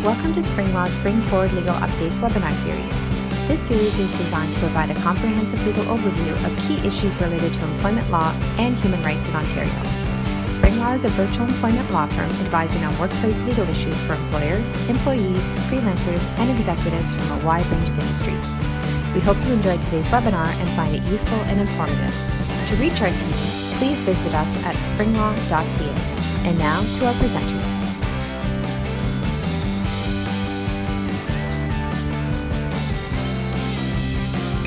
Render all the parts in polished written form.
Welcome to SpringLaw's SpringForward Legal Updates webinar series. This series is designed to provide a comprehensive legal overview of key issues related to employment law and human rights in Ontario. SpringLaw is a virtual employment law firm advising on workplace legal issues for employers, employees, freelancers, and executives from a wide range of industries. We hope you enjoyed today's webinar and find it useful and informative. To reach our team, please visit us at springlaw.ca. And now to our presenters.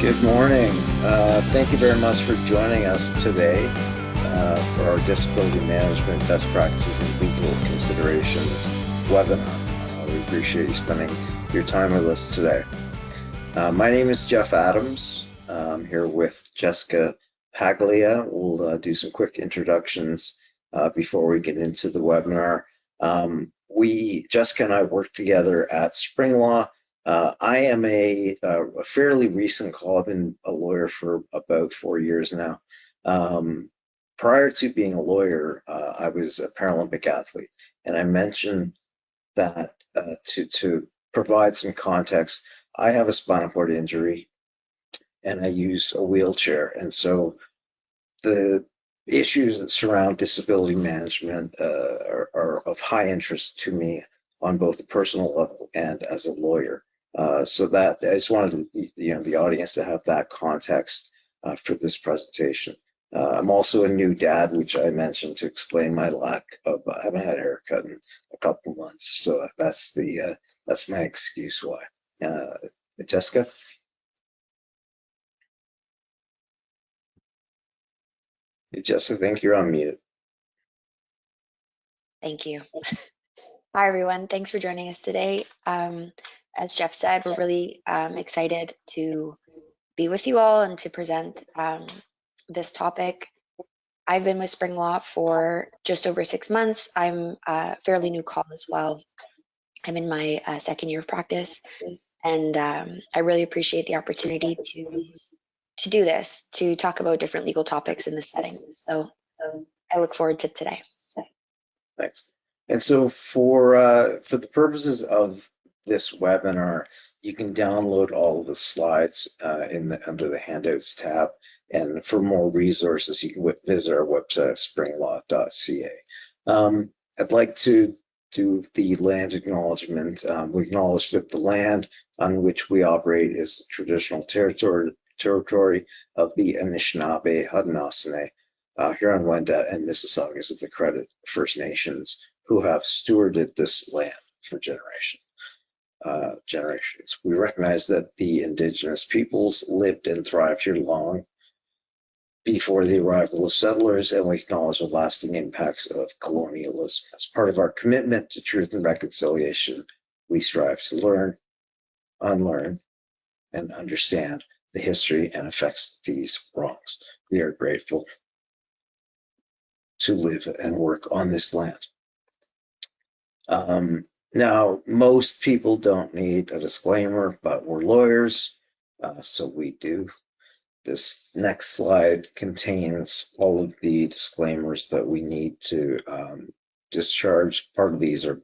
Good morning. Thank you very much for joining us today for our Disability Management Best Practices and Legal Considerations webinar. We appreciate you spending your time with us today. My name is Jeff Adams. I'm here with Jessica Paglia. We'll do some quick introductions before we get into the webinar. Jessica and I work together at SpringLaw. I am a fairly recent call. I've been a lawyer for about 4 years now. Prior to being a lawyer, I was a Paralympic athlete, and I mentioned that to provide some context. I have a spinal cord injury, and I use a wheelchair, and so the issues that surround disability management are of high interest to me on both a personal level and as a lawyer. So that I just wanted the audience to have that context for this presentation. I'm also a new dad, which I mentioned to explain my lack of. I haven't had a haircut in a couple of months, so that's my excuse why. Jessica. Jessica, I think you're on mute. Thank you. Hi, everyone. Thanks for joining us today. As Jeff said, we're really excited to be with you all and to present this topic. I've been with SpringLaw for just over 6 months. I'm a fairly new call as well. I'm in my second year of practice, and I really appreciate the opportunity to do this, to talk about different legal topics in this setting. So I look forward to today. Thanks. And so for the purposes of this webinar, you can download all of the slides under the handouts tab, and for more resources you can visit our website springlaw.ca. I'd like to do the land acknowledgement. We acknowledge that the land on which we operate is the traditional territory of the Anishinaabe, Haudenosaunee, Huron-Wendat, and Mississaugas of the Credit First Nations, who have stewarded this land for generations. We recognize that the Indigenous peoples lived and thrived here long before the arrival of settlers, and we acknowledge the lasting impacts of colonialism. As part of our commitment to truth and reconciliation, we strive to learn, unlearn, and understand the history and effects of these wrongs. We are grateful to live and work on this land. Now, most people don't need a disclaimer, but we're lawyers, so we do. This next slide contains all of the disclaimers that we need to discharge. Part of these are,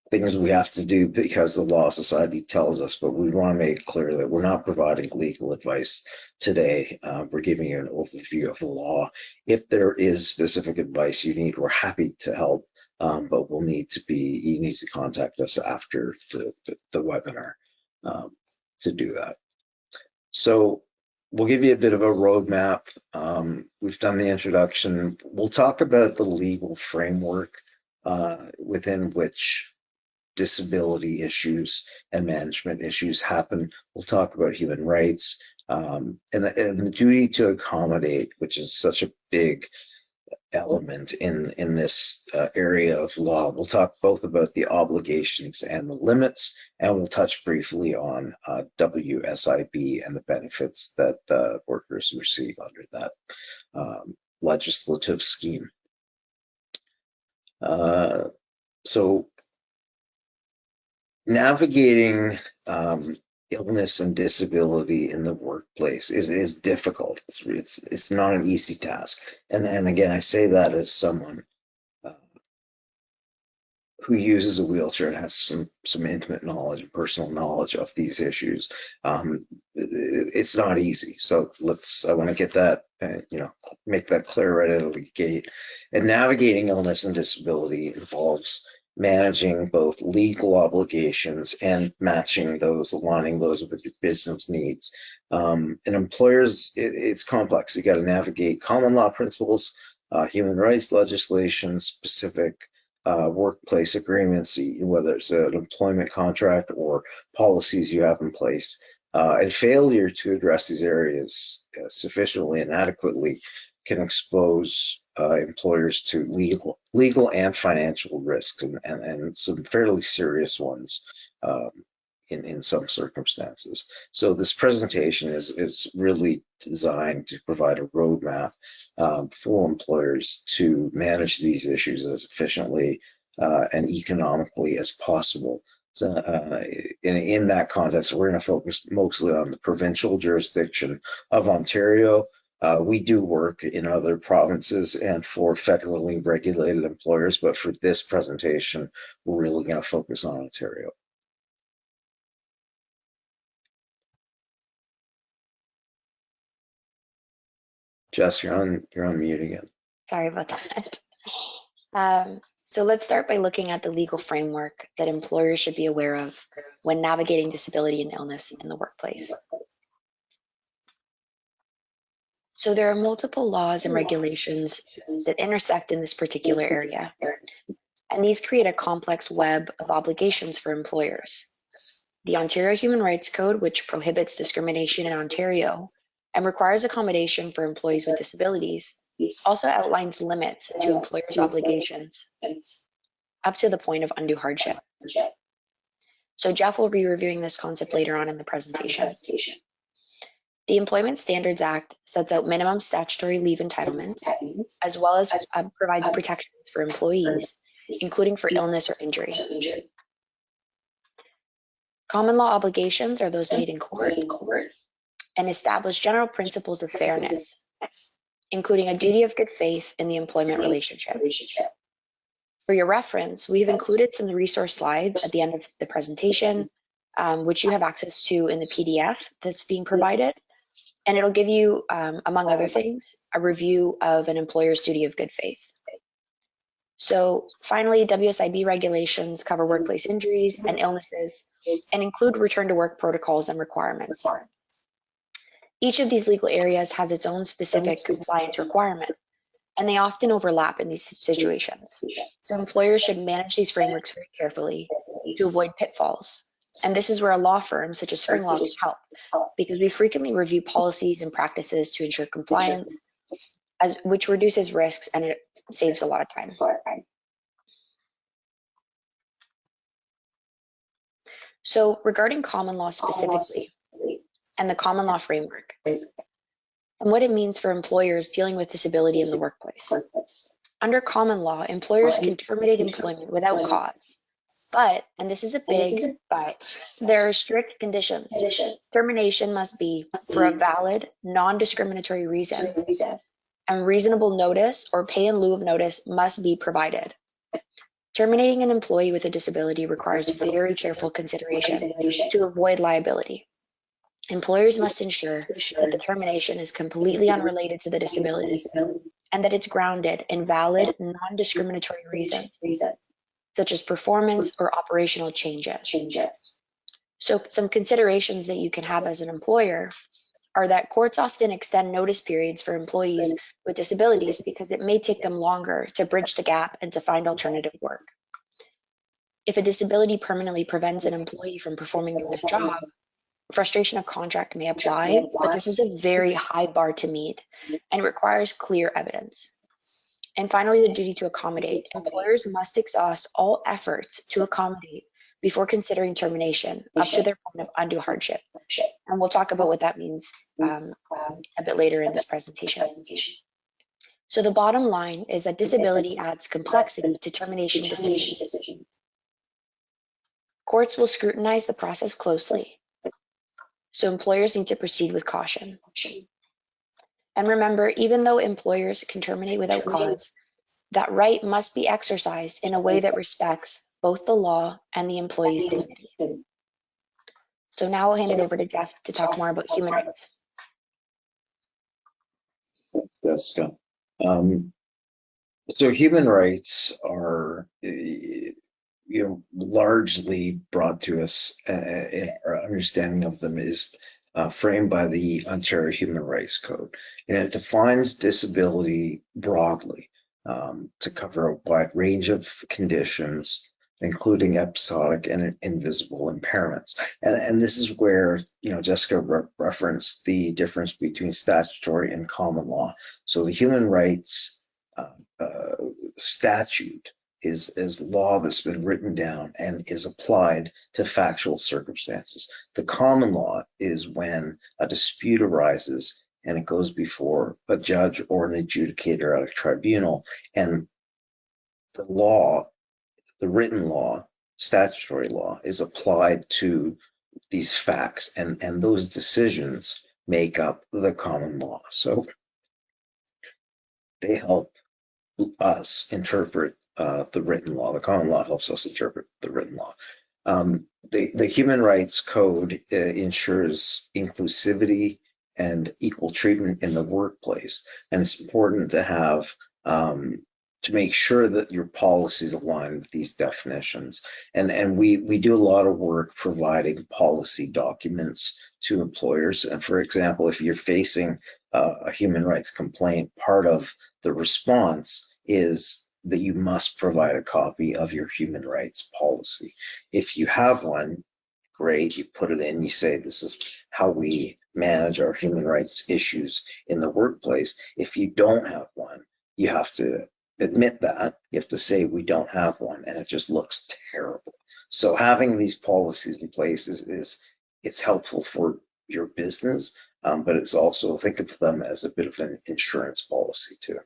things we have to do because the Law Society tells us, but we want to make it clear that we're not providing legal advice today. We're giving you an overview of the law. If there is specific advice you need, we're happy to help. But you need to contact us after the webinar to do that. So we'll give you a bit of a roadmap. We've done the introduction. We'll talk about the legal framework within which disability issues and management issues happen. We'll talk about human rights and the duty to accommodate, which is such a big element in this area of law. We'll talk both about the obligations and the limits, and we'll touch briefly on WSIB and the benefits that workers receive under that legislative scheme. So navigating illness and disability in the workplace is difficult. It's not an easy task. And again, I say that as someone who uses a wheelchair and has some intimate knowledge and personal knowledge of these issues. It's not easy. So I want to get that, make that clear right out of the gate. And navigating illness and disability involves managing both legal obligations and aligning those with your business needs. And employers, it's complex. You got to navigate common law principles, human rights legislation, specific workplace agreements, whether it's an employment contract or policies you have in place. And failure to address these areas sufficiently and adequately can expose employers to legal and financial risks, and some fairly serious ones in some circumstances. So this presentation is really designed to provide a roadmap for employers to manage these issues as efficiently and economically as possible. So in that context, we're going to focus mostly on the provincial jurisdiction of Ontario. We do work in other provinces and for federally regulated employers, but for this presentation, we're really going to focus on Ontario. Jess, you're on mute again. Sorry about that. So let's start by looking at the legal framework that employers should be aware of when navigating disability and illness in the workplace. So there are multiple laws and regulations that intersect in this particular area, and these create a complex web of obligations for employers. The Ontario Human Rights Code, which prohibits discrimination in Ontario and requires accommodation for employees with disabilities, also outlines limits to employers' obligations up to the point of undue hardship. So Jeff will be reviewing this concept later on in the presentation. The Employment Standards Act sets out minimum statutory leave entitlements, as well as provides protections for employees, including for illness or injury. Common law obligations are those made in court and establish general principles of fairness, including a duty of good faith in the employment relationship. For your reference, we've included some resource slides at the end of the presentation, which you have access to in the PDF that's being provided. And it'll give you, among other things, a review of an employer's duty of good faith. So finally, WSIB regulations cover workplace injuries and illnesses and include return to work protocols and requirements. Each of these legal areas has its own specific compliance requirement, and they often overlap in these situations. So employers should manage these frameworks very carefully to avoid pitfalls. And this is where a law firm such as SpringLaw can help, because we frequently review policies and practices to ensure compliance, which reduces risks and it saves a lot of time. So regarding common law specifically, and the common law framework, and what it means for employers dealing with disability in the workplace. Under common law, employers can terminate employment without cause. But, and this is a big but, there are strict conditions. Termination must be for a valid, non-discriminatory reason, and reasonable notice or pay in lieu of notice must be provided. Terminating an employee with a disability requires very careful consideration to avoid liability. Employers must ensure that the termination is completely unrelated to the disability and that it's grounded in valid, non-discriminatory reasons, such as performance or operational changes. So some considerations that you can have as an employer are that courts often extend notice periods for employees with disabilities because it may take them longer to bridge the gap and to find alternative work. If a disability permanently prevents an employee from performing their job, frustration of contract may apply, but this is a very high bar to meet and it requires clear evidence. And finally, the duty to accommodate. Employers must exhaust all efforts to accommodate before considering termination up to their point of undue hardship. And we'll talk about what that means a bit later in this presentation. So the bottom line is that disability adds complexity to termination decisions. Courts will scrutinize the process closely, so employers need to proceed with caution. And remember, even though employers can terminate without cause, that right must be exercised in a way that respects both the law and the employee's dignity. So now I'll hand it over to Jeff to talk more about human rights. Jessica. So human rights are, largely brought to us, in our understanding of them is framed by the Ontario Human Rights Code, and it defines disability broadly to cover a wide range of conditions, including episodic and invisible impairments. And this is where, Jessica referenced the difference between statutory and common law. So the human rights statute is law that's been written down and is applied to factual circumstances. The common law is when a dispute arises and it goes before a judge or an adjudicator at a tribunal, and the law, the written law, statutory law, is applied to these facts, and those decisions make up the common law. So they help us interpret the written law. The common law helps us interpret the written law. The Human Rights Code ensures inclusivity and equal treatment in the workplace, and it's important to have to make sure that your policies align with these definitions. And we do a lot of work providing policy documents to employers. And for example, if you're facing a human rights complaint, part of the response is that you must provide a copy of your human rights policy. If you have one, great, you put it in, you say this is how we manage our human rights issues in the workplace. If you don't have one, you have to admit that. You have to say we don't have one, and it just looks terrible. So having these policies in place is it's helpful for your business, but it's also, think of them as a bit of an insurance policy too.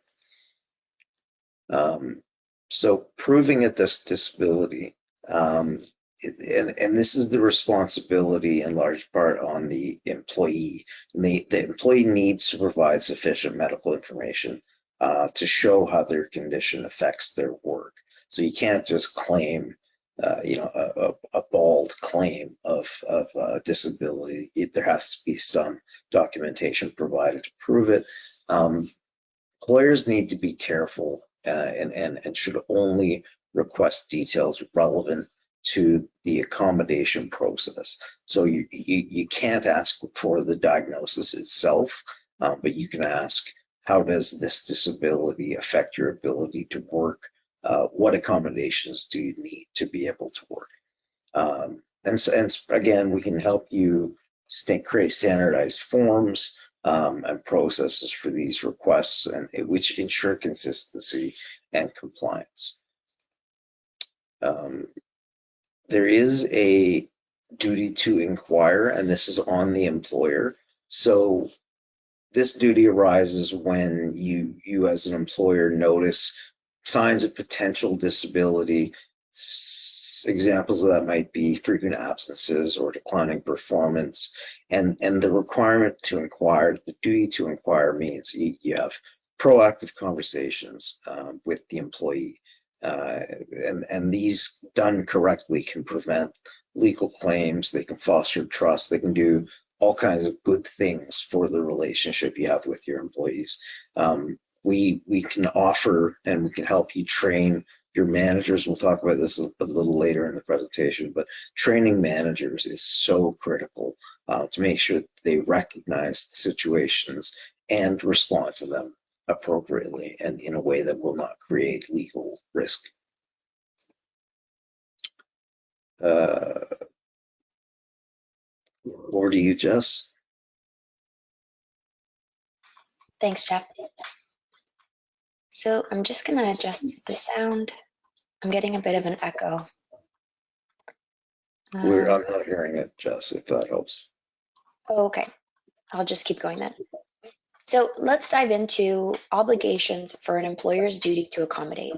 So proving a disability, and this is the responsibility in large part on the employee. The employee needs to provide sufficient medical information to show how their condition affects their work. So you can't just claim, a bald claim of disability. There has to be some documentation provided to prove it. Employers need to be careful and should only request details relevant to the accommodation process. So you can't ask for the diagnosis itself, but you can ask, how does this disability affect your ability to work? What accommodations do you need to be able to work? And again, we can help you create standardized forms and processes for these requests, and which ensure consistency and compliance. There is a duty to inquire, and this is on the employer. So this duty arises when you as an employer notice signs of potential disability. Examples of that might be frequent absences or declining performance, and the requirement to inquire, the duty to inquire means you have proactive conversations with the employee, and these done correctly can prevent legal claims, they can foster trust, they can do all kinds of good things for the relationship you have with your employees. We can offer and we can help you train your managers. We'll talk about this a little later in the presentation, but training managers is so critical to make sure that they recognize the situations and respond to them appropriately and in a way that will not create legal risk. Over to you, Jess. Thanks, Jeff. So I'm just going to adjust the sound. I'm getting a bit of an echo. I'm not hearing it, Jess, if that helps. Okay, I'll just keep going then. So let's dive into obligations for an employer's duty to accommodate.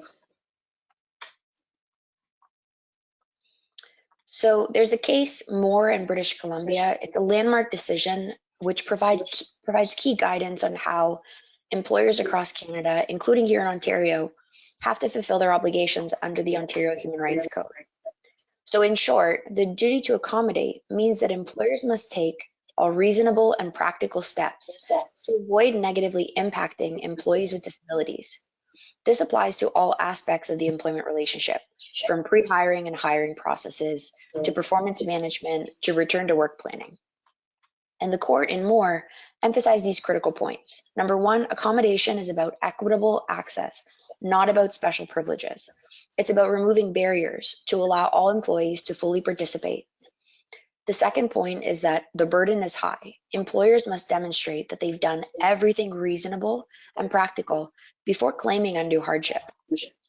So there's a case, Moore in British Columbia. It's a landmark decision which provides key guidance on how employers across Canada, including here in Ontario, have to fulfill their obligations under the Ontario Human Rights Code. So in short, the duty to accommodate means that employers must take all reasonable and practical steps to avoid negatively impacting employees with disabilities. This applies to all aspects of the employment relationship, from pre-hiring and hiring processes to performance management to return to work planning. And the court and more emphasize these critical points. Number one, accommodation is about equitable access, not about special privileges. It's about removing barriers to allow all employees to fully participate. The second point is that the burden is high. Employers must demonstrate that they've done everything reasonable and practical before claiming undue hardship.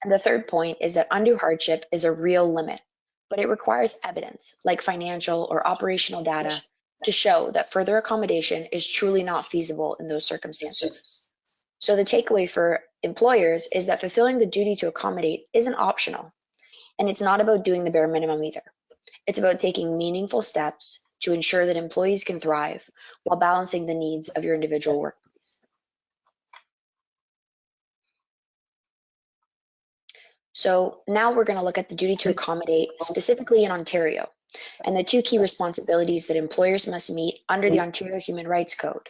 And the third point is that undue hardship is a real limit, but it requires evidence, like financial or operational data, to show that further accommodation is truly not feasible in those circumstances. So the takeaway for employers is that fulfilling the duty to accommodate isn't optional, and it's not about doing the bare minimum either. It's about taking meaningful steps to ensure that employees can thrive while balancing the needs of your individual workplace. So now we're going to look at the duty to accommodate specifically in Ontario, and the two key responsibilities that employers must meet under the Ontario Human Rights Code,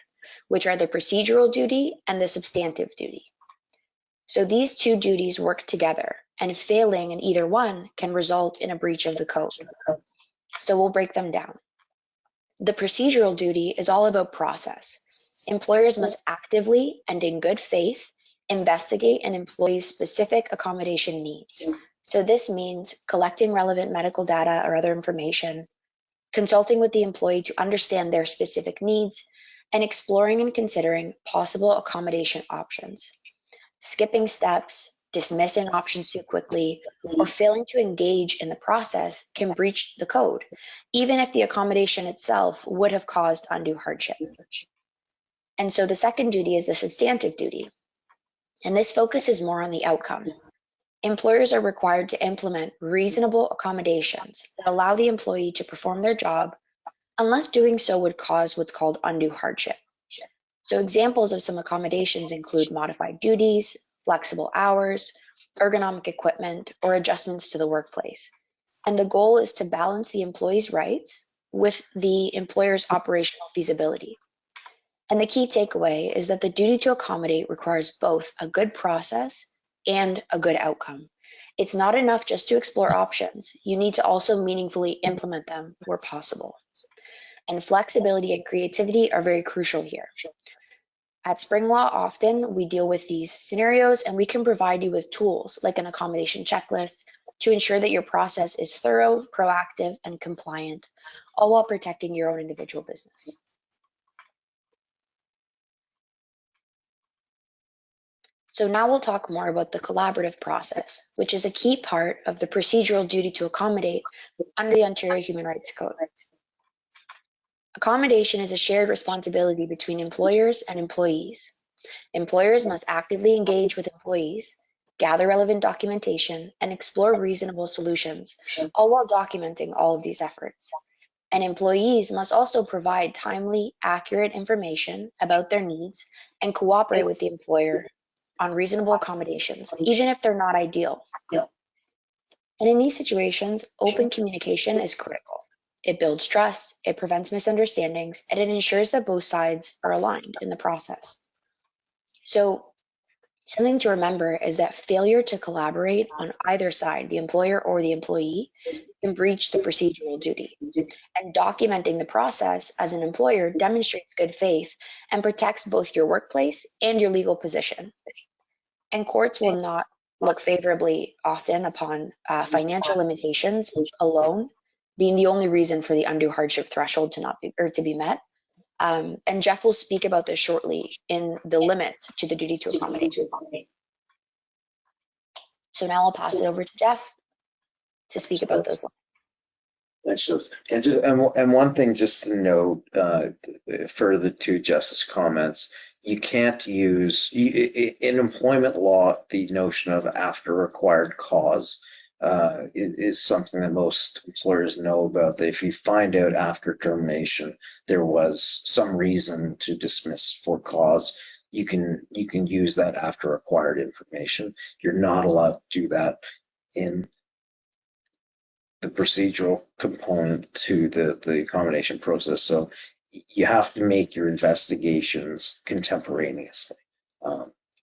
which are the procedural duty and the substantive duty. So these two duties work together, and failing in either one can result in a breach of the code. So we'll break them down. The procedural duty is all about process. Employers must actively and in good faith investigate an employee's specific accommodation needs. So this means collecting relevant medical data or other information, consulting with the employee to understand their specific needs, and exploring and considering possible accommodation options. Skipping steps, dismissing options too quickly, or failing to engage in the process can breach the code, even if the accommodation itself would have caused undue hardship. And so the second duty is the substantive duty, and this focuses more on the outcome. Employers are required to implement reasonable accommodations that allow the employee to perform their job unless doing so would cause what's called undue hardship. So examples of some accommodations include modified duties, flexible hours, ergonomic equipment, or adjustments to the workplace. And the goal is to balance the employee's rights with the employer's operational feasibility. And the key takeaway is that the duty to accommodate requires both a good process and a good outcome. It's not enough just to explore options. You need to also meaningfully implement them where possible. And flexibility and creativity are very crucial here. At SpringLaw, often we deal with these scenarios, and we can provide you with tools like an accommodation checklist to ensure that your process is thorough, proactive, and compliant, all while protecting your own individual business. So now we'll talk more about the collaborative process, which is a key part of the procedural duty to accommodate under the Ontario Human Rights Code. Accommodation is a shared responsibility between employers and employees. Employers must actively engage with employees, gather relevant documentation, and explore reasonable solutions, all while documenting all of these efforts. And employees must also provide timely, accurate information about their needs and cooperate with the employer on reasonable accommodations, even if they're not ideal. And in these situations, open communication is critical. It builds trust, it prevents misunderstandings, and it ensures that both sides are aligned in the process. So something to remember is that failure to collaborate on either side, the employer or the employee, can breach the procedural duty. And documenting the process as an employer demonstrates good faith and protects both your workplace and your legal position. And courts will not look favorably often upon financial limitations alone being the only reason for the undue hardship threshold to be met. And Jeff will speak about this shortly in the limits to the duty to accommodate. So now I'll pass it over to Jeff to speak about those lines. Thanks, Jess. And one thing just to note, further to Jess's comments, you can't use, in employment law, the notion of after required cause is something that most employers know about. That if you find out after termination there was some reason to dismiss for cause, you can use that after required information. You're not allowed to do that in procedural component to the accommodation process. So you have to make your investigations contemporaneously,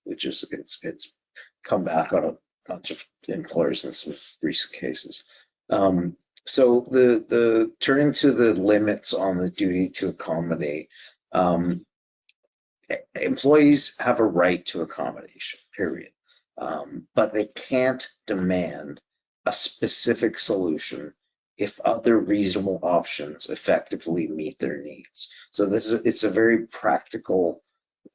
which is it's come back on a bunch of employers in some recent cases. So the turning to the limits on the duty to accommodate, employees have a right to accommodation, period. But they can't demand a specific solution if other reasonable options effectively meet their needs. So it's a very practical,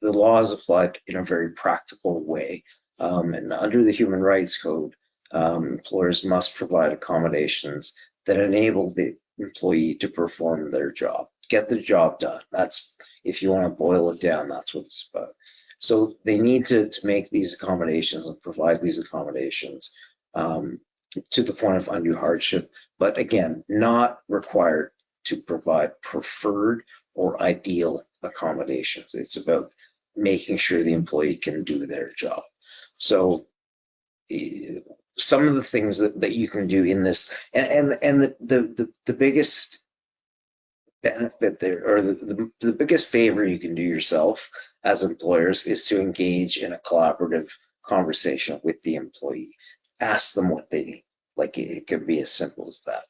the law is applied in a very practical way. And under the Human Rights Code, employers must provide accommodations that enable the employee to perform their job, get the job done. That's, if you want to boil it down, that's what it's about. So they need to make these accommodations and provide these accommodations to the point of undue hardship, but again, not required to provide preferred or ideal accommodations. It's about making sure the employee can do their job. So some of the things that you can do in this, and the biggest benefit there, or the biggest favor you can do yourself as employers, is to engage in a collaborative conversation with the employee. Ask them what they need. Like, it can be as simple as that.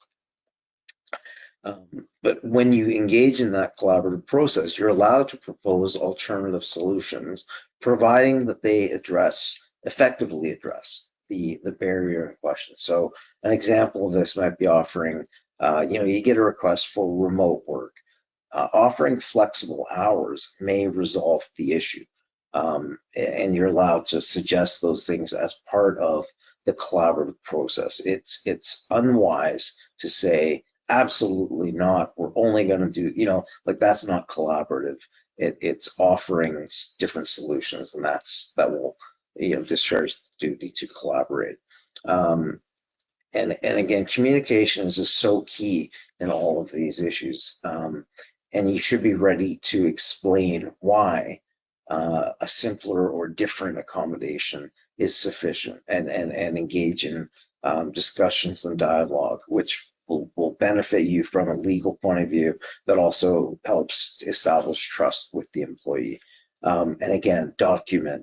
But when you engage in that collaborative process, you're allowed to propose alternative solutions, providing that they effectively address the barrier in question. So an example of this might be offering, you get a request for remote work. Offering flexible hours may resolve the issue. And you're allowed to suggest those things as part of the collaborative process. It's unwise to say, absolutely not, we're only going to do, like, that's not collaborative. It's offering different solutions, and that will, discharge the duty to collaborate. And again, communication is just so key in all of these issues. And you should be ready to explain why a simpler or different accommodation is sufficient, and engage in discussions and dialogue, which will benefit you from a legal point of view, but also helps to establish trust with the employee. And again, document.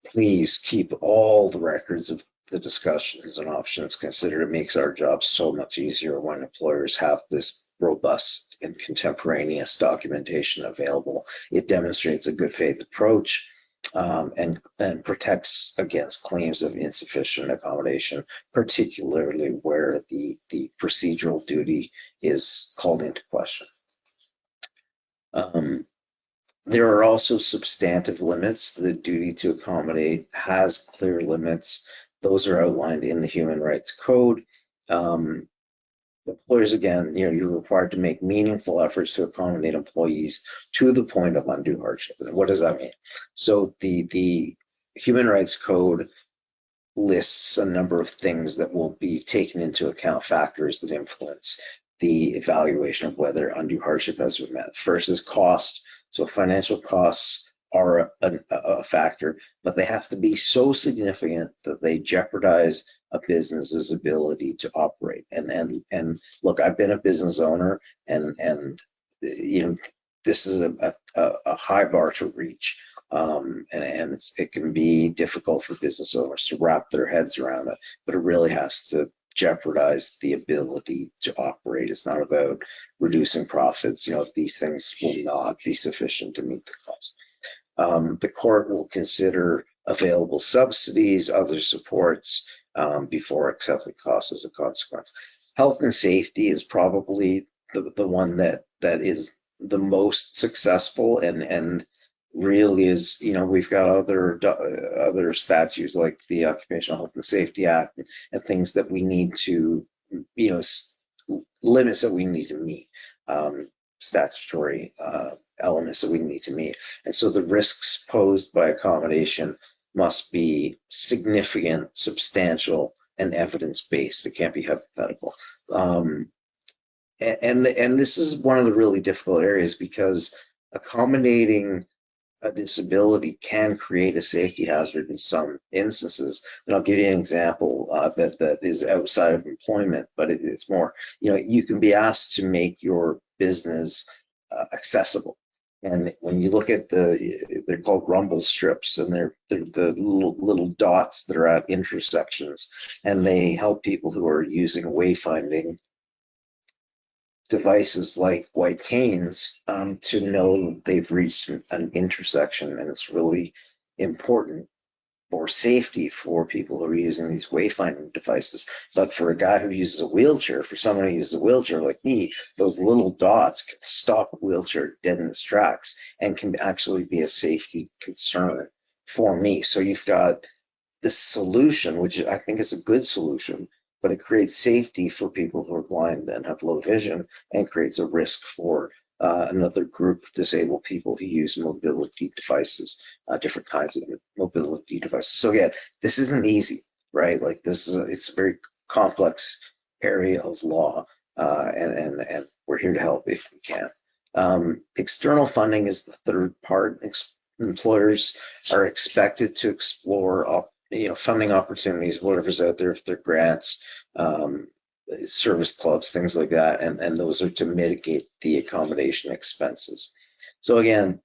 Please keep all the records of the discussions and options considered. It makes our job so much easier when employers have this robust and contemporaneous documentation available. It demonstrates a good faith approach, and protects against claims of insufficient accommodation, particularly where the procedural duty is called into question. There are also substantive limits. The duty to accommodate has clear limits. Those are outlined in the Human Rights Code. Employers, again, you're required to make meaningful efforts to accommodate employees to the point of undue hardship. And what does that mean? So the Human Rights Code lists a number of things that will be taken into account, factors that influence the evaluation of whether undue hardship has been met. First is cost. So financial costs are a factor, but they have to be so significant that they jeopardize a business's ability to operate. And look, I've been a business owner, and this is a high bar to reach, and it can be difficult for business owners to wrap their heads around it, but it really has to jeopardize the ability to operate. It's not about reducing profits. These things will not be sufficient to meet the cost. The court will consider available subsidies, other supports, before accepting costs as a consequence. Health and safety is probably the one that is the most successful, and really is, we've got other statutes like the Occupational Health and Safety Act and things that we need to, limits that we need to meet, statutory elements that we need to meet. And so the risks posed by accommodation must be significant, substantial, and evidence-based. It can't be hypothetical. And this is one of the really difficult areas, because accommodating a disability can create a safety hazard in some instances. And I'll give you an example that is outside of employment, but it's more, you can be asked to make your business accessible. And when you look at they're called rumble strips, and they're the little dots that are at intersections, and they help people who are using wayfinding devices like white canes to know that they've reached an intersection, and it's really important for safety for people who are using these wayfinding devices. But for a guy who uses a wheelchair, for someone who uses a wheelchair like me, those little dots can stop a wheelchair dead in its tracks and can actually be a safety concern for me. So you've got this solution, which I think is a good solution, but it creates safety for people who are blind and have low vision, and creates a risk for another group of disabled people who use mobility devices, different kinds of mobility devices. So again, this isn't easy, right? Like it's a very complex area of law, and we're here to help if we can. External funding is the third part. Employers are expected to explore funding opportunities, whatever's out there, if they're grants, service clubs, things like that, and those are to mitigate the accommodation expenses. So again,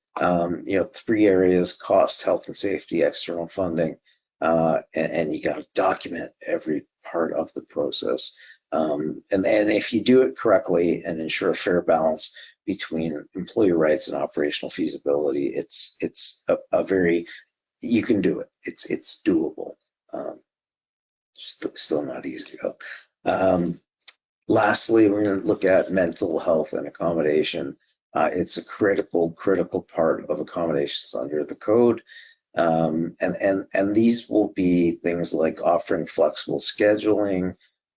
three areas: cost, health and safety, external funding, and you got to document every part of the process. And if you do it correctly and ensure a fair balance between employee rights and operational feasibility, it's you can do it. It's doable. Still not easy though. Lastly, we're going to look at mental health and accommodation. It's a critical part of accommodations under the code. And these will be things like offering flexible scheduling,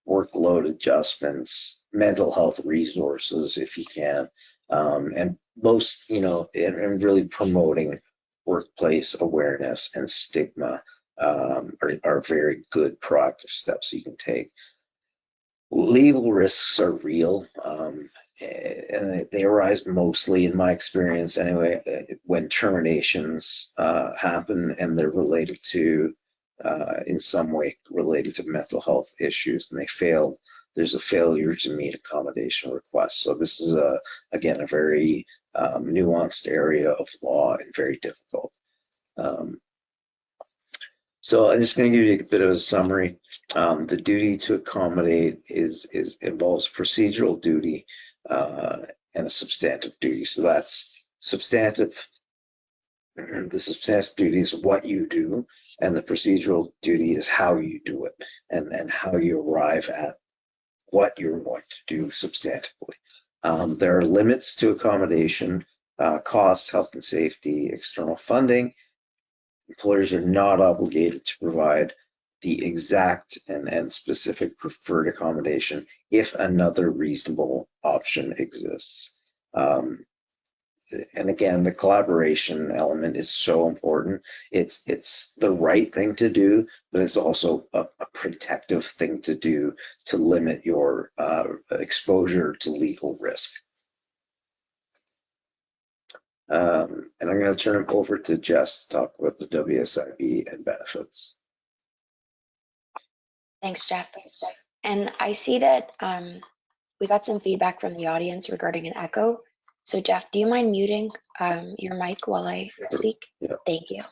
workload adjustments, mental health resources if you can, and most, and really promoting workplace awareness and stigma are very good proactive steps you can take. Legal risks are real, and they arise mostly, in my experience anyway, when terminations happen and they're related to, in some way, related to mental health issues, and there's a failure to meet accommodation requests. So this is, again, a very nuanced area of law and very difficult. So I'm just going to give you a bit of a summary. The duty to accommodate involves procedural duty and a substantive duty. So that's substantive. The substantive duty is what you do, and the procedural duty is how you do it, and how you arrive at what you're going to do substantively. There are limits to accommodation: cost, health and safety, external funding. Employers are not obligated to provide the exact and specific preferred accommodation if another reasonable option exists. And again, the collaboration element is so important. It's the right thing to do, but it's also a protective thing to do to limit your exposure to legal risk. And I'm going to turn it over to Jess to talk about the WSIB and benefits. Thanks, Jeff. And I see that we got some feedback from the audience regarding an echo. So Jeff, do you mind muting your mic while I speak? Yeah. Thank you.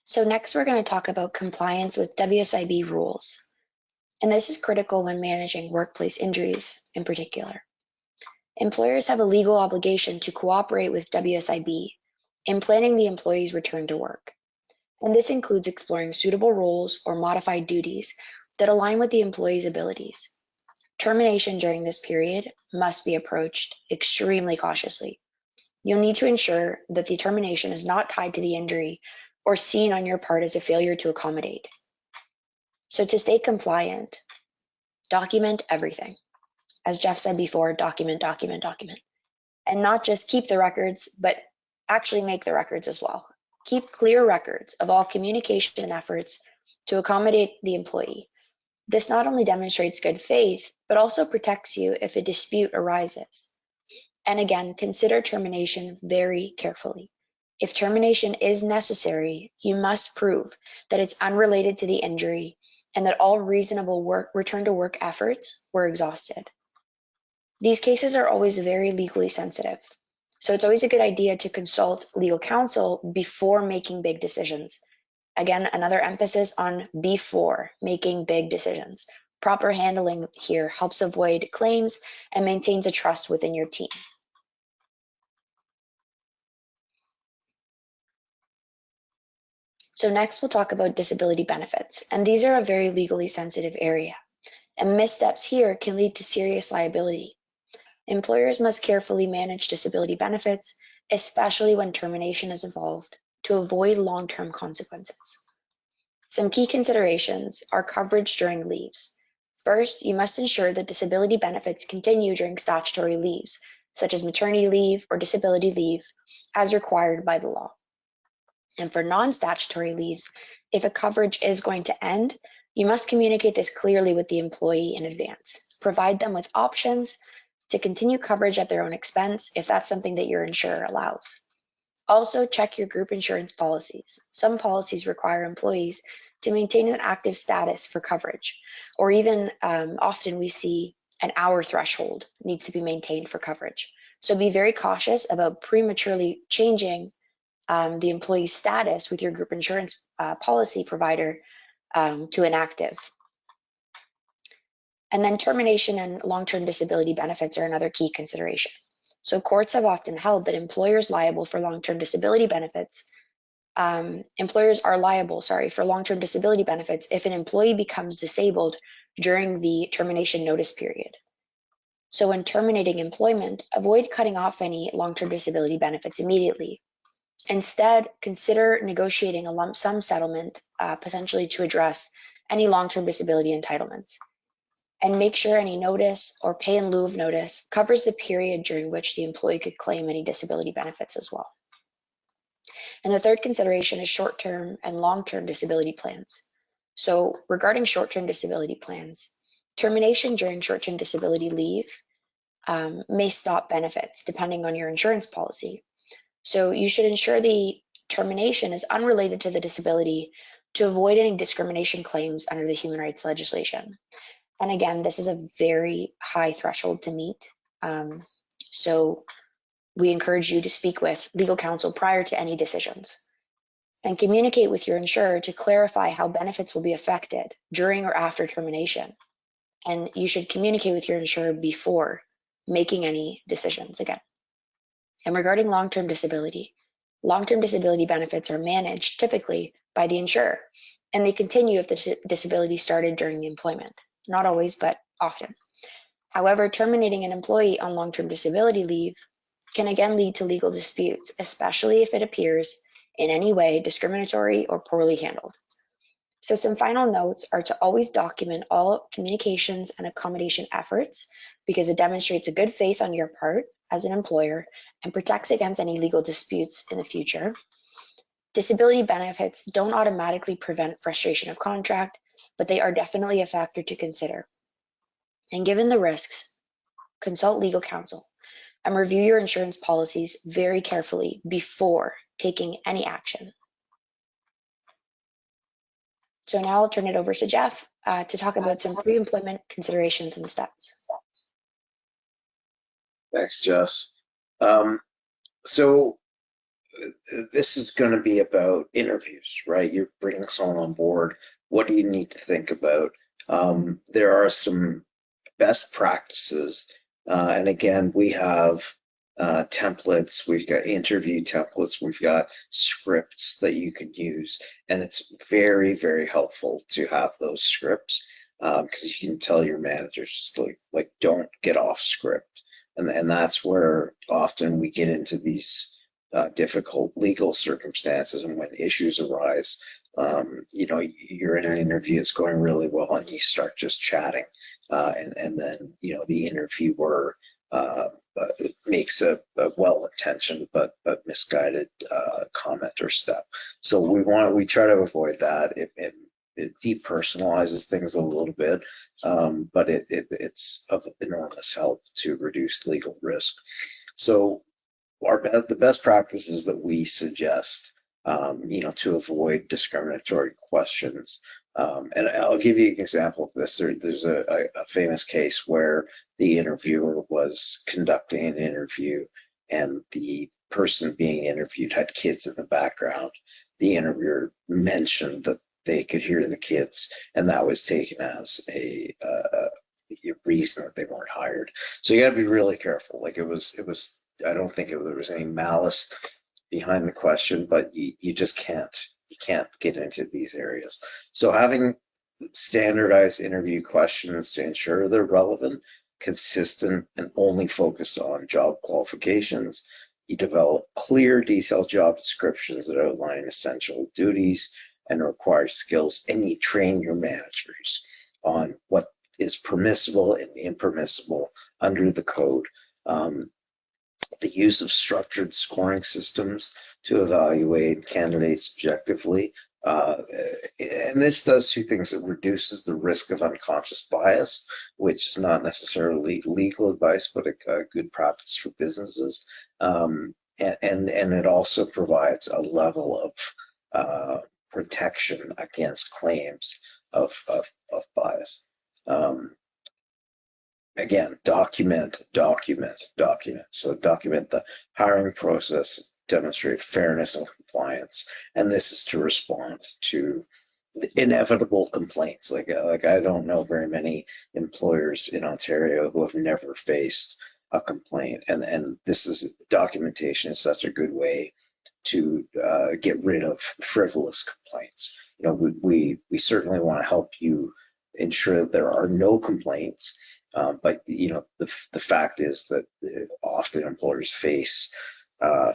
So next we're going to talk about compliance with WSIB rules. And this is critical when managing workplace injuries in particular. Employers have a legal obligation to cooperate with WSIB in planning the employee's return to work. And this includes exploring suitable roles or modified duties that align with the employee's abilities. Termination during this period must be approached extremely cautiously. You'll need to ensure that the termination is not tied to the injury or seen on your part as a failure to accommodate. So to stay compliant, document everything. As Jeff said before, document. And not just keep the records, but actually make the records as well. Keep clear records of all communication efforts to accommodate the employee. This not only demonstrates good faith, but also protects you if a dispute arises. And again, consider termination very carefully. If termination is necessary, you must prove that it's unrelated to the injury and that all reasonable return to work efforts were exhausted. These cases are always very legally sensitive, so it's always a good idea to consult legal counsel before making big decisions. Again, another emphasis on before making big decisions. Proper handling here helps avoid claims and maintains a trust within your team. So next we'll talk about disability benefits, and these are a very legally sensitive area, and missteps here can lead to serious liability. Employers must carefully manage disability benefits, especially when termination is involved, to avoid long-term consequences. Some key considerations are coverage during leaves. First, you must ensure that disability benefits continue during statutory leaves, such as maternity leave or disability leave, as required by the law. And for non-statutory leaves, if a coverage is going to end, you must communicate this clearly with the employee in advance. Provide them with options to continue coverage at their own expense if that's something that your insurer allows. Also, check your group insurance policies. Some policies require employees to maintain an active status for coverage, or even often we see an hour threshold needs to be maintained for coverage. So be very cautious about prematurely changing the employee's status with your group insurance policy provider to inactive. And then termination and long-term disability benefits are another key consideration. So courts have often held that employers liable for long-term disability benefits, employers are liable, for long-term disability benefits if an employee becomes disabled during the termination notice period. So when terminating employment, avoid cutting off any long-term disability benefits immediately. Instead, consider negotiating a lump sum settlement, potentially to address any long-term disability entitlements. And make sure any notice or pay in lieu of notice covers the period during which the employee could claim any disability benefits as well. And the third consideration is short-term and long-term disability plans. So regarding short-term disability plans, termination during short-term disability leave may stop benefits depending on your insurance policy. So you should ensure the termination is unrelated to the disability to avoid any discrimination claims under the human rights legislation. And again, this is a very high threshold to meet. So we encourage you to speak with legal counsel prior to any decisions and communicate with your insurer to clarify how benefits will be affected during or after termination. And you should communicate with your insurer before making any decisions again. And regarding long-term disability benefits are managed typically by the insurer, and they continue if the disability started during the employment. Not always, but often. However, terminating an employee on long-term disability leave can again lead to legal disputes, especially if it appears in any way discriminatory or poorly handled. So some final notes are to always document all communications and accommodation efforts because it demonstrates a good faith on your part as an employer and protects against any legal disputes in the future. Disability benefits don't automatically prevent frustration of contract, but they are definitely a factor to consider. And given the risks, consult legal counsel and review your insurance policies very carefully before taking any action. So now I'll turn it over to Jeff to talk about some pre-employment considerations and steps. Thanks, Jess. So this is going to be about interviews, right? You're bringing someone on board. What do you need to think about? There are some best practices. And again, we have templates, we've got interview templates, we've got scripts that you can use. And it's very, very helpful to have those scripts because you can tell your managers just like don't get off script. And that's where often we get into these difficult legal circumstances, and when issues arise, you're in an interview, it's going really well, and you start just chatting, and then the interviewer makes a well-intentioned but misguided comment or step. So we try to avoid that. It depersonalizes things a little bit, but it's of enormous help to reduce legal risk. So the best practices that we suggest, to avoid discriminatory questions. And I'll give you an example of this. There's a famous case where the interviewer was conducting an interview and the person being interviewed had kids in the background. The interviewer mentioned that they could hear the kids, and that was taken as a reason that they weren't hired. So you got to be really careful. Like it was, I don't think there was any malice behind the question, but you just can't get into these areas. So having standardized interview questions to ensure they're relevant, consistent, and only focused on job qualifications. You develop clear, detailed job descriptions that outline essential duties and required skills, and you train your managers on what is permissible and impermissible under the code. The use of structured scoring systems to evaluate candidates objectively. And this does two things. It reduces the risk of unconscious bias, which is not necessarily legal advice, but a good practice for businesses. And it also provides a level of protection against claims of bias. Again, document. So document the hiring process, demonstrate fairness and compliance, and this is to respond to the inevitable complaints. Like I don't know very many employers in Ontario who have never faced a complaint, and this is documentation is such a good way to get rid of frivolous complaints. We certainly want to help you ensure that there are no complaints. But the fact is that often employers face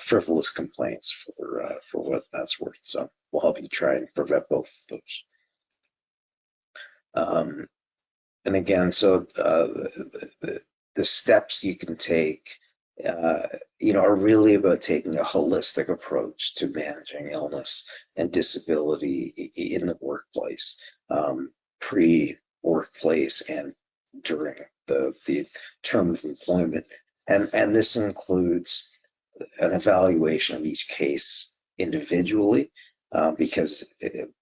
frivolous complaints for what that's worth. So we'll help you try and prevent both of those. And again, so the steps you can take, are really about taking a holistic approach to managing illness and disability in the workplace, pre-workplace and during the term of employment. And this includes an evaluation of each case individually, because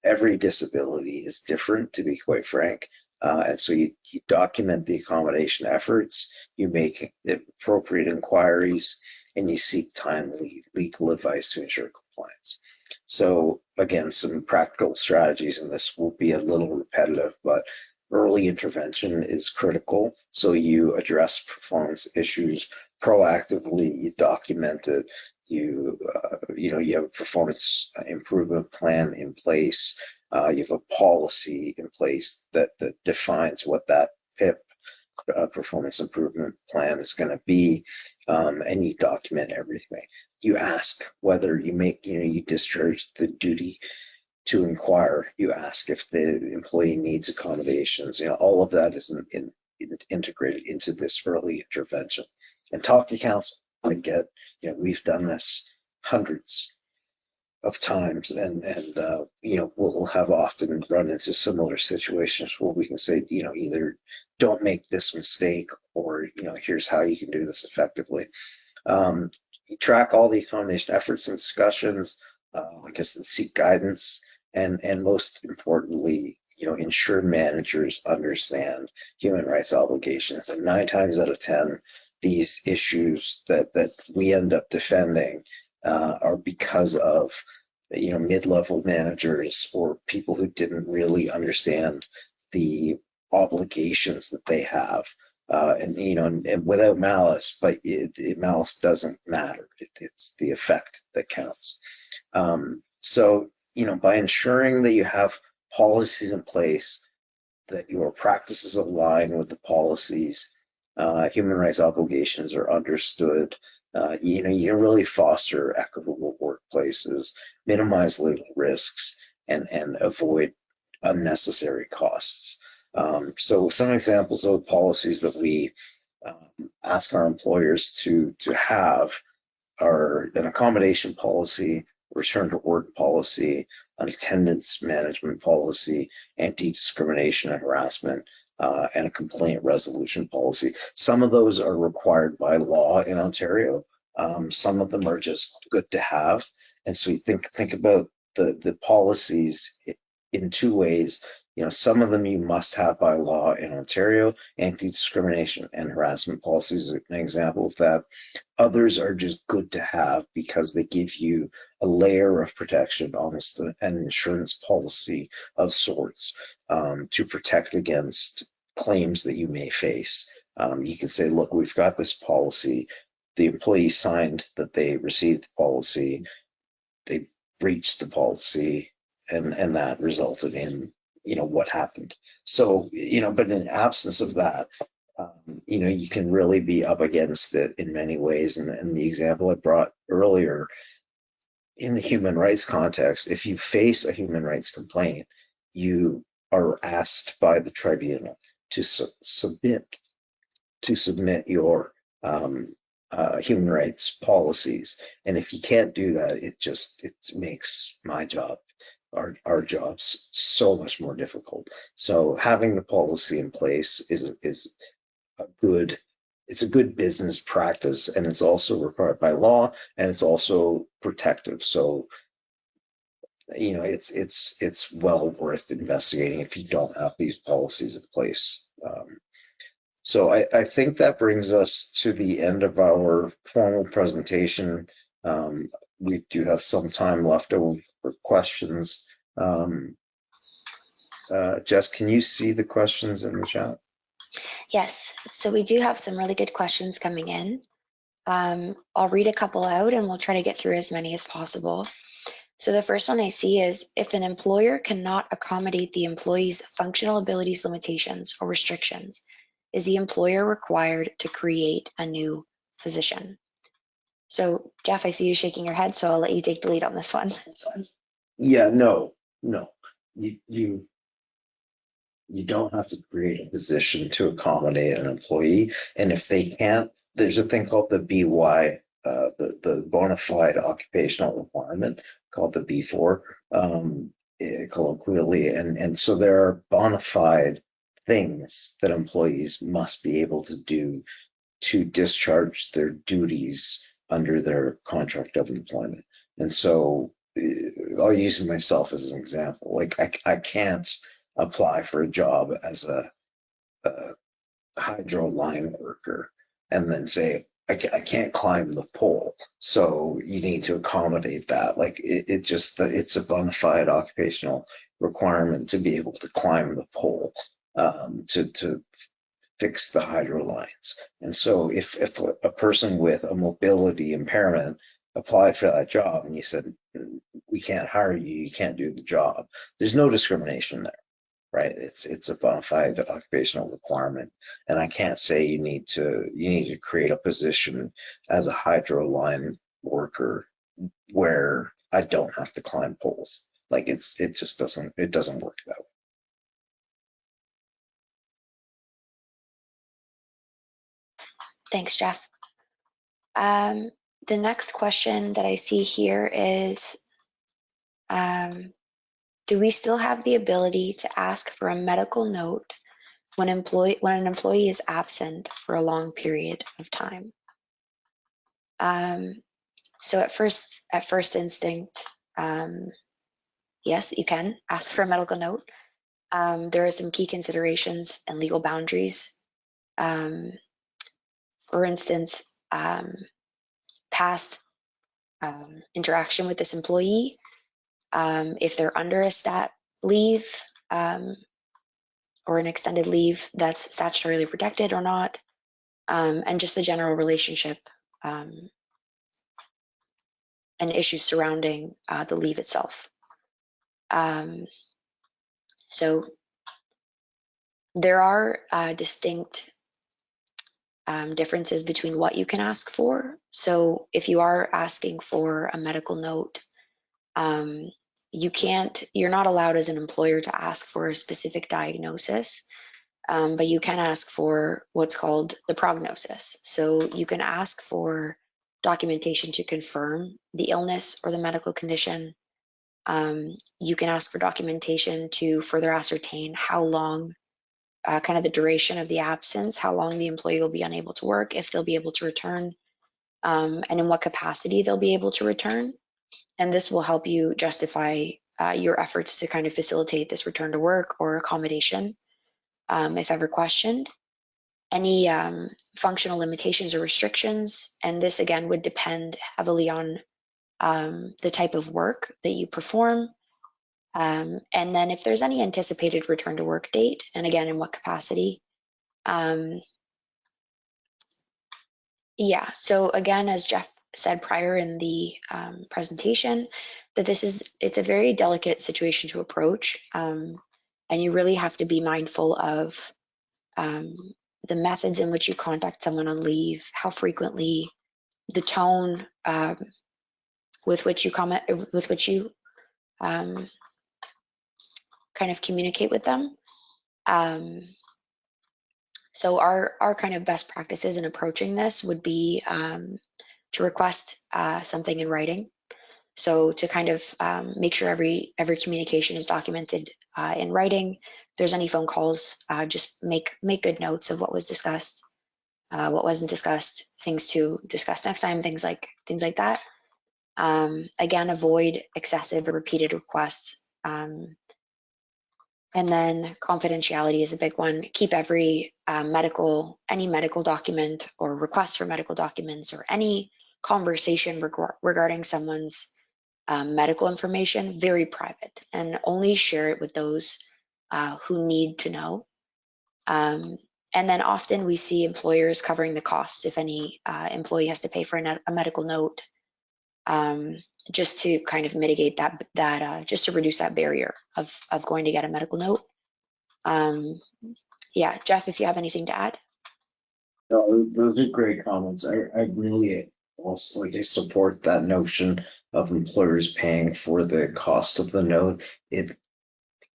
every disability is different, to be quite frank. And so you document the accommodation efforts, you make appropriate inquiries, and you seek timely legal advice to ensure compliance. So again, some practical strategies, and this will be a little repetitive, but early intervention is critical. So you address performance issues proactively, you document it, you have a performance improvement plan in place, you have a policy in place that defines what that PIP, performance improvement plan, is going to be, and you document everything. You ask whether you discharge the duty to inquire. You ask if the employee needs accommodations. All of that is integrated into this early intervention. And talk to counsel. We've done this hundreds of times, and we'll have often run into similar situations where we can say, either don't make this mistake, or here's how you can do this effectively. You track all the accommodation efforts and discussions, seek guidance, and most importantly, ensure managers understand human rights obligations. And 9 times out of 10, these issues that we end up defending are because of mid-level managers or people who didn't really understand the obligations that they have, and without malice, but malice doesn't matter. It's the effect that counts. So by ensuring that you have policies in place, that your practices align with the policies, human rights obligations are understood, you can really foster equitable workplaces, minimize legal risks, and avoid unnecessary costs. So some examples of policies that we ask our employers to have are an accommodation policy, return to work policy, an attendance management policy, anti-discrimination and harassment and a complaint resolution policy. Some of those are required by law in Ontario. Some of them are just good to have. And so you think about the policies in two ways. You know, some of them you must have by law in Ontario. Anti-discrimination and harassment policies are an example of that. Others are just good to have because they give you a layer of protection, almost an insurance policy of sorts, to protect against claims that you may face. You can say, look, we've got this policy. The employee signed that they received the policy. They breached the policy, and that resulted in, you know, what happened. So, you know, but in absence of that, you know, you can really be up against it in many ways. And the example I brought earlier, in the human rights context, if you face a human rights complaint, you are asked by the tribunal to submit your human rights policies. And if you can't do that, it makes my job, our jobs, so much more difficult. So having the policy in place is it's a good business practice, and it's also required by law, and it's also protective. So, you know, it's well worth investigating if you don't have these policies in place. So I think that brings us to the end of our formal presentation. We do have some time left over for questions. Jess, can you see the questions in the chat? Yes, so we do have some really good questions coming in. I'll read a couple out and we'll try to get through as many as possible. So the first one I see is, if an employer cannot accommodate the employee's functional abilities limitations or restrictions, is the employer required to create a new position? So Jeff, I see you shaking your head, so I'll let you take the lead on this one. Yeah, no. You don't have to create a position to accommodate an employee. And if they can't, there's a thing called the BY, the bona fide occupational requirement, called the B4, colloquially. And so there are bona fide things that employees must be able to do to discharge their duties under their contract of employment. And so I'll use myself as an example. Like I can't apply for a job as a hydro line worker and then say, I can't climb the pole, so you need to accommodate that. Like it's a bona fide occupational requirement to be able to climb the pole, to fix the hydro lines. And so if a person with a mobility impairment applied for that job and you said, we can't hire you, you can't do the job, there's no discrimination there, right? It's a bona fide occupational requirement. And I can't say you need to create a position as a hydro line worker where I don't have to climb poles. Like it just doesn't work that way. Thanks, Jeff. The next question that I see here is, do we still have the ability to ask for a medical note when an employee is absent for a long period of time? So at first instinct, yes, you can ask for a medical note. There are some key considerations and legal boundaries. For instance, past interaction with this employee, if they're under a stat leave or an extended leave that's statutorily protected or not, and just the general relationship and issues surrounding the leave itself. So there are distinct differences between what you can ask for. So if you are asking for a medical note, you're not allowed as an employer to ask for a specific diagnosis, but you can ask for what's called the prognosis. So you can ask for documentation to confirm the illness or the medical condition. You can ask for documentation to further ascertain how long kind of the duration of the absence, how long the employee will be unable to work, if they'll be able to return, and in what capacity they'll be able to return. And this will help you justify your efforts to kind of facilitate this return to work or accommodation, if ever questioned. Any functional limitations or restrictions, and this again would depend heavily on the type of work that you perform. And then if there's any anticipated return to work date, and again, in what capacity. Yeah, so again, as Jeff said prior in the presentation, that it's a very delicate situation to approach. And you really have to be mindful of the methods in which you contact someone on leave, how frequently, the tone with which you comment, with which you kind of communicate with them. So our kind of best practices in approaching this would be to request something in writing. So to kind of make sure every communication is documented in writing. If there's any phone calls, just make good notes of what was discussed, what wasn't discussed, things to discuss next time, things like that. Again, avoid excessive or repeated requests. And then confidentiality is a big one. Keep every any medical document or request for medical documents or any conversation regarding someone's medical information very private, and only share it with those who need to know. And then often we see employers covering the costs if any employee has to pay for a medical note, just to kind of mitigate that just to reduce that barrier of going to get a medical note. Yeah, Jeff, if you have anything to add. No, those are great comments. I really also support that notion of employers paying for the cost of the note. It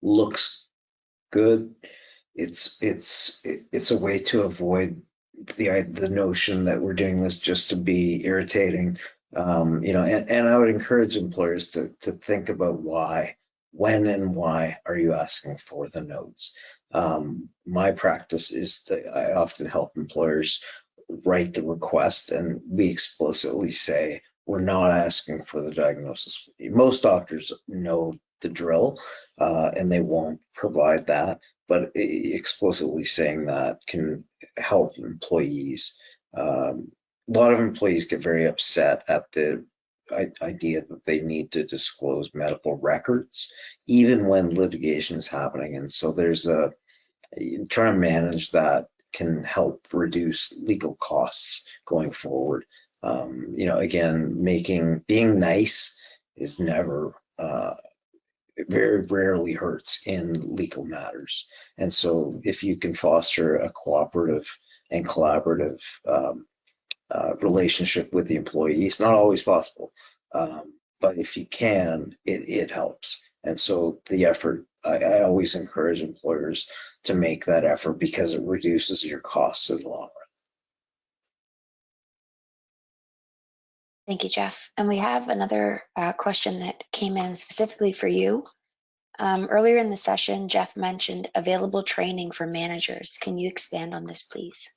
looks good. It's a way to avoid the notion that we're doing this just to be irritating. And I would encourage employers to think about when and why are you asking for the notes. My practice is that I often help employers write the request, and we explicitly say we're not asking for the diagnosis. Most doctors know the drill, and they won't provide that, but explicitly saying that can help employees. A lot of employees get very upset at the idea that they need to disclose medical records, even when litigation is happening. And so trying to manage that can help reduce legal costs going forward. Again, being nice is never, very rarely hurts in legal matters. And so if you can foster a cooperative and collaborative relationship with the employee, it's not always possible, but if you can, it helps. And so the effort, I always encourage employers to make that effort because it reduces your costs in the long run. Thank you, Jeff. And we have another question that came in specifically for you. Earlier in the session, Jeff mentioned available training for managers. Can you expand on this, please?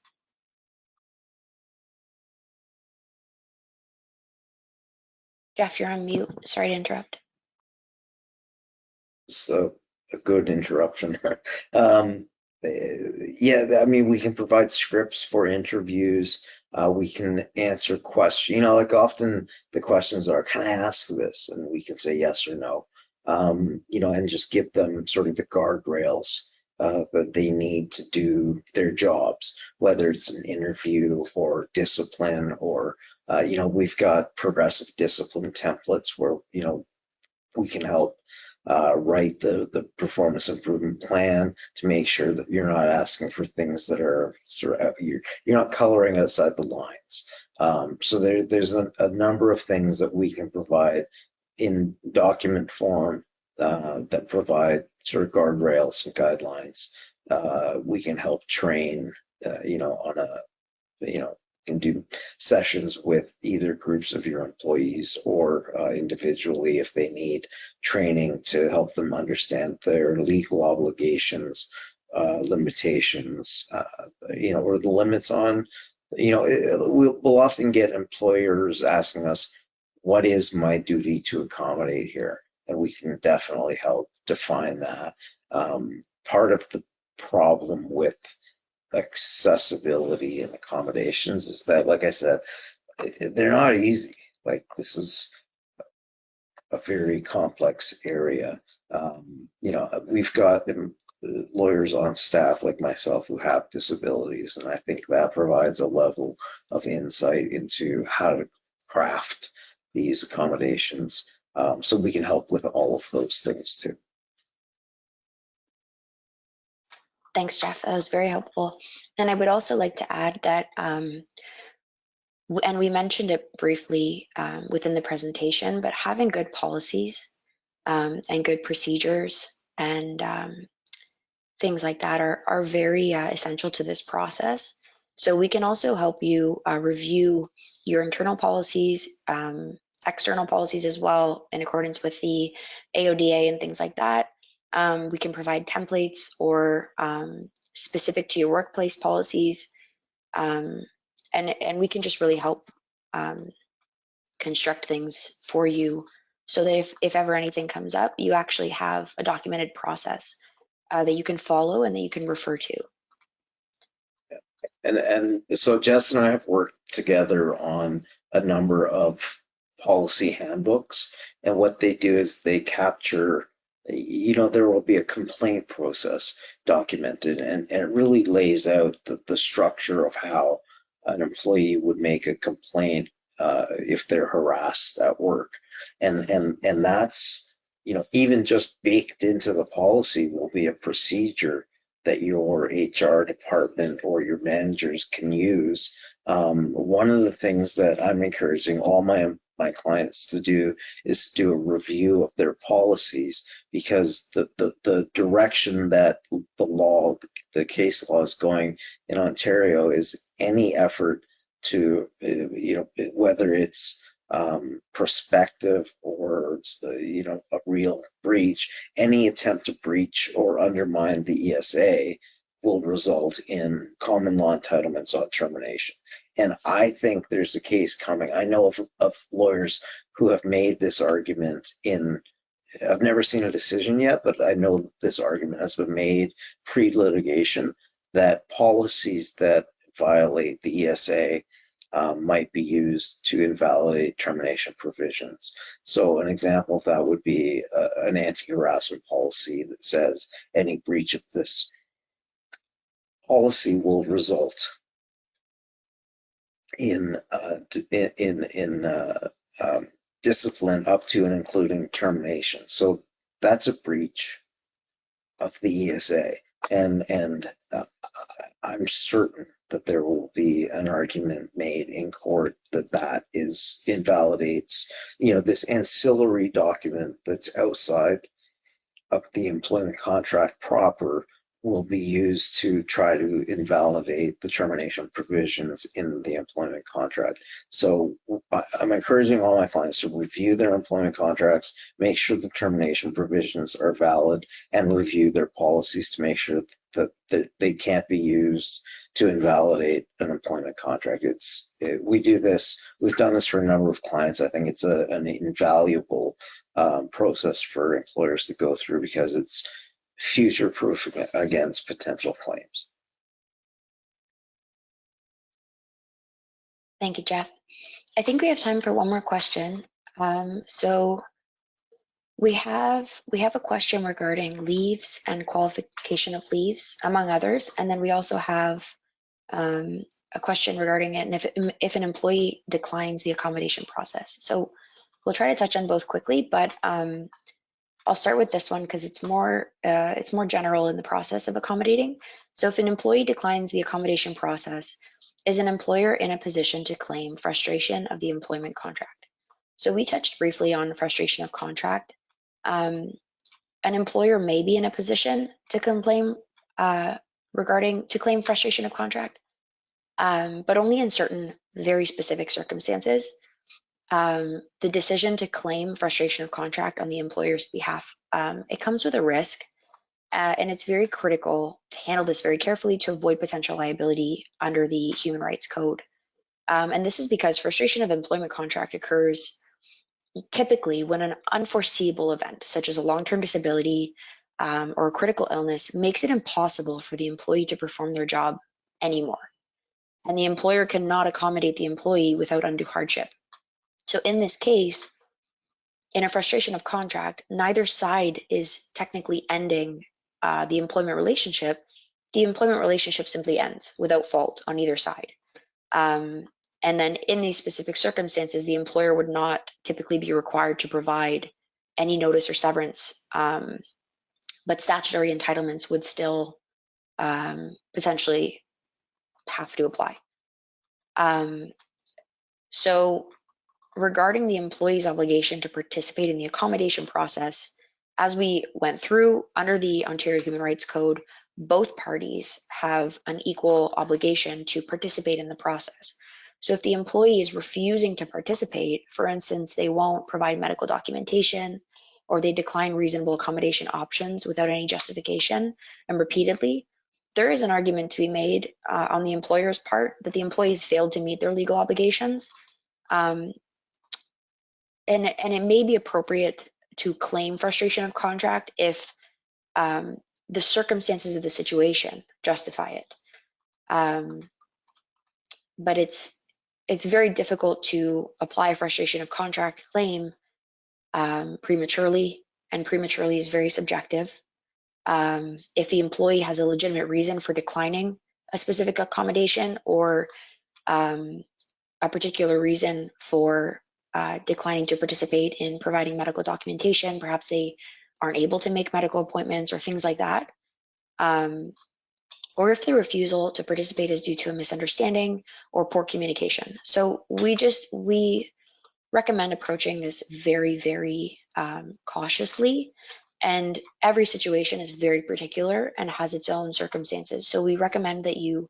Jeff, you're on mute. Sorry to interrupt. So a good interruption. Yeah, I mean, we can provide scripts for interviews. We can answer questions. Like often the questions are, can I ask this? And we can say yes or no. And just give them sort of the guardrails that they need to do their jobs, whether it's an interview or discipline or, we've got progressive discipline templates where, we can help write the performance improvement plan to make sure that you're not asking for things that are sort of, you're not coloring outside the lines. So there's a number of things that we can provide in document form that provide sort of guardrails and guidelines. We can help train, can do sessions with either groups of your employees or individually if they need training to help them understand their legal obligations, limitations, or the limits on, we'll often get employers asking us, what is my duty to accommodate here? And we can definitely help define that. Part of the problem with accessibility and accommodations is that, like I said, they're not easy. Like, this is a very complex area. We've got lawyers on staff like myself who have disabilities, and I think that provides a level of insight into how to craft these accommodations, so we can help with all of those things too. Thanks, Jeff. That was very helpful. And I would also like to add that, and we mentioned it briefly within the presentation, but having good policies and good procedures and things like that are very essential to this process. So we can also help you review your internal policies, external policies as well, in accordance with the AODA and things like that. We can provide templates or specific to your workplace policies, and we can just really help construct things for you so that if ever anything comes up, you actually have a documented process that you can follow and that you can refer to. And so Jess and I have worked together on a number of policy handbooks, and what they do is they capture, there will be a complaint process documented, and it really lays out the structure of how an employee would make a complaint if they're harassed at work. And that's, even just baked into the policy will be a procedure that your HR department or your managers can use. One of the things that I'm encouraging all my clients to do is do a review of their policies, because the direction that the case law is going in Ontario is any effort to, whether it's prospective or a real breach, any attempt to breach or undermine the ESA will result in common law entitlements on termination. And I think there's a case coming. I know of lawyers who have made this argument I've never seen a decision yet, but I know this argument has been made pre-litigation, that policies that violate the ESA might be used to invalidate termination provisions. So an example of that would be an anti-harassment policy that says any breach of this policy will result in discipline up to and including termination. So that's a breach of the ESA, and I'm certain that there will be an argument made in court that invalidates, this ancillary document that's outside of the employment contract proper will be used to try to invalidate the termination provisions in the employment contract. So I'm encouraging all my clients to review their employment contracts, make sure the termination provisions are valid, and review their policies to make sure that they can't be used to invalidate an employment contract. We do this, we've done this for a number of clients. I think it's an invaluable process for employers to go through, because it's future-proof against potential claims. Thank you, Jeff. I think we have time for one more question. So we have a question regarding leaves and qualification of leaves, among others, and then we also have a question regarding it, and if an employee declines the accommodation process. So we'll try to touch on both quickly, but I'll start with this one because it's more general in the process of accommodating. So if an employee declines the accommodation process, is an employer in a position to claim frustration of the employment contract? So we touched briefly on frustration of contract. An employer may be in a position to claim frustration of contract, but only in certain very specific circumstances. The decision to claim frustration of contract on the employer's behalf, it comes with a risk. and it's very critical to handle this very carefully to avoid potential liability under the Human Rights Code. And this is because frustration of employment contract occurs typically when an unforeseeable event, such as a long-term disability or a critical illness, makes it impossible for the employee to perform their job anymore. And the employer cannot accommodate the employee without undue hardship. So in this case, in a frustration of contract, neither side is technically ending the employment relationship. The employment relationship simply ends without fault on either side. And then in these specific circumstances, the employer would not typically be required to provide any notice or severance, but statutory entitlements would still potentially have to apply. So regarding the employee's obligation to participate in the accommodation process, as we went through under the Ontario Human Rights Code, both parties have an equal obligation to participate in the process. So if the employee is refusing to participate, for instance, they won't provide medical documentation, or they decline reasonable accommodation options without any justification and repeatedly, there is an argument to be made on the employer's part that the employee has failed to meet their legal obligations. And it may be appropriate to claim frustration of contract if the circumstances of the situation justify it. But it's very difficult to apply a frustration of contract claim prematurely, and prematurely is very subjective. If the employee has a legitimate reason for declining a specific accommodation, or a particular reason for declining to participate in providing medical documentation, perhaps they aren't able to make medical appointments or things like that. Or if the refusal to participate is due to a misunderstanding or poor communication. So we recommend approaching this very, very cautiously, and every situation is very particular and has its own circumstances. So we recommend that you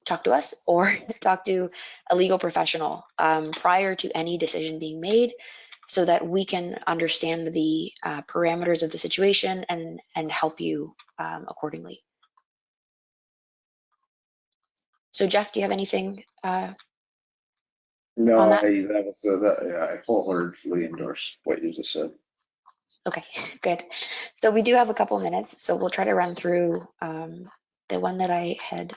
talk to us or talk to a legal professional prior to any decision being made, so that we can understand the parameters of the situation and help you accordingly. So Jeff, do you have anything No, on that? I wholeheartedly endorse what you just said. Okay, good. So we do have a couple minutes, so we'll try to run through the one that I had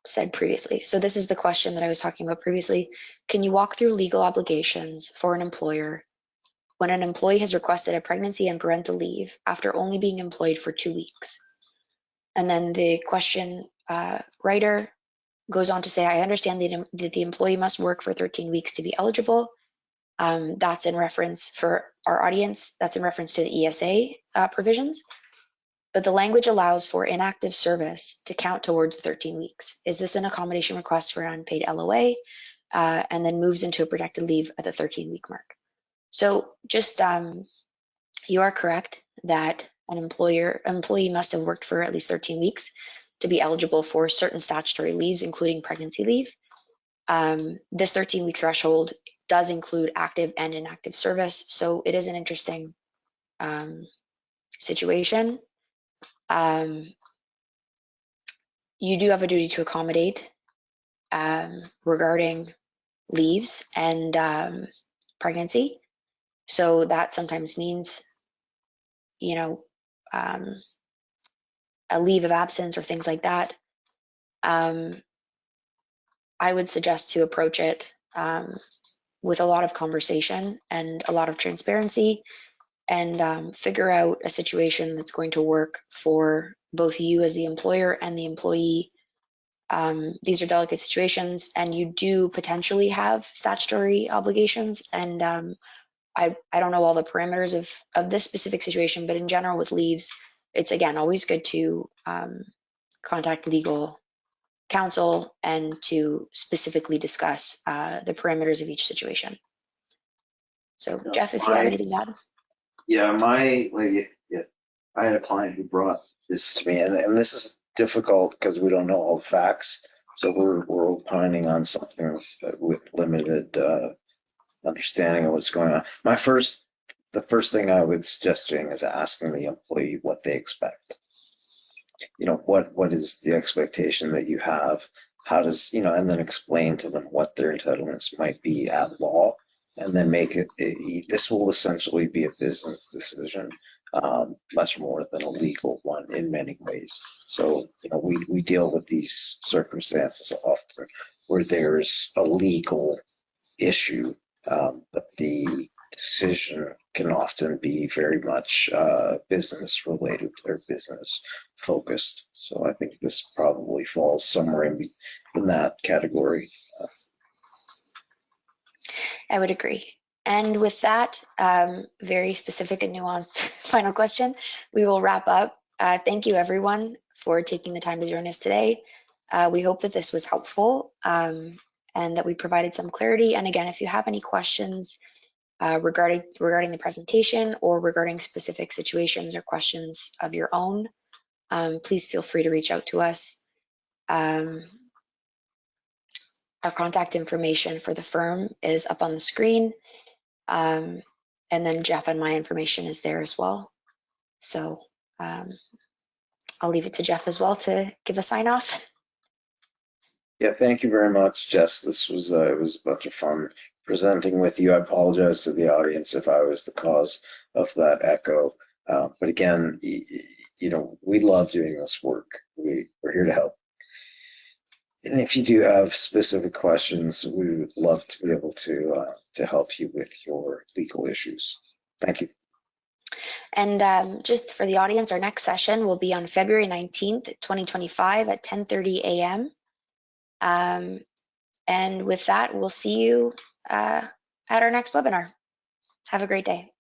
said previously. So this is the question that I was talking about previously. Can you walk through legal obligations for an employer when an employee has requested a pregnancy and parental leave after only being employed for 2 weeks? And then the question writer goes on to say, I understand that the employee must work for 13 weeks to be eligible. That's in reference, for our audience, that's in reference to the ESA provisions. But the language allows for inactive service to count towards 13 weeks. Is this an accommodation request for an unpaid LOA? And then moves into a protected leave at the 13-week mark. So just, you are correct that an employee must have worked for at least 13 weeks to be eligible for certain statutory leaves, including pregnancy leave. This 13-week threshold does include active and inactive service, so it is an interesting situation. You do have a duty to accommodate regarding leaves and pregnancy. So that sometimes means, you know, a leave of absence or things like that. I would suggest to approach it with a lot of conversation and a lot of transparency, and figure out a situation that's going to work for both you as the employer and the employee. These are delicate situations, and you do potentially have statutory obligations. And I don't know all the parameters of this specific situation, but in general with leaves, it's again always good to contact legal counsel and to specifically discuss the parameters of each situation. So Jeff, if you have anything to add. Yeah, I had a client who brought this to me, and this is difficult because we don't know all the facts. So we're opining on something with limited understanding of what's going on. My first the first thing I would suggest doing is asking the employee what they expect. What is the expectation that you have? How does, and then explain to them what their entitlements might be at law, and then make it, this will essentially be a business decision, much more than a legal one in many ways. So, we deal with these circumstances often where there's a legal issue, but the decision can often be very much business related or business focused. So I think this probably falls somewhere in that category. I would agree. And with that very specific and nuanced final question, we will wrap up. Thank you everyone for taking the time to join us today. We hope that this was helpful and that we provided some clarity. And again, if you have any questions regarding the presentation or regarding specific situations or questions of your own, please feel free to reach out to us. Our contact information for the firm is up on the screen. And then Jeff and my information is there as well. So I'll leave it to Jeff as well to give a sign off. Yeah, thank you very much, Jess. This was it was a bunch of fun presenting with you. I apologize to the audience if I was the cause of that echo. But again, we love doing this work. We're here to help. And if you do have specific questions, we would love to be able to help you with your legal issues. Thank you. And just for the audience, our next session will be on February 19th, 2025 at 10:30 a.m. And with that, we'll see you at our next webinar. Have a great day.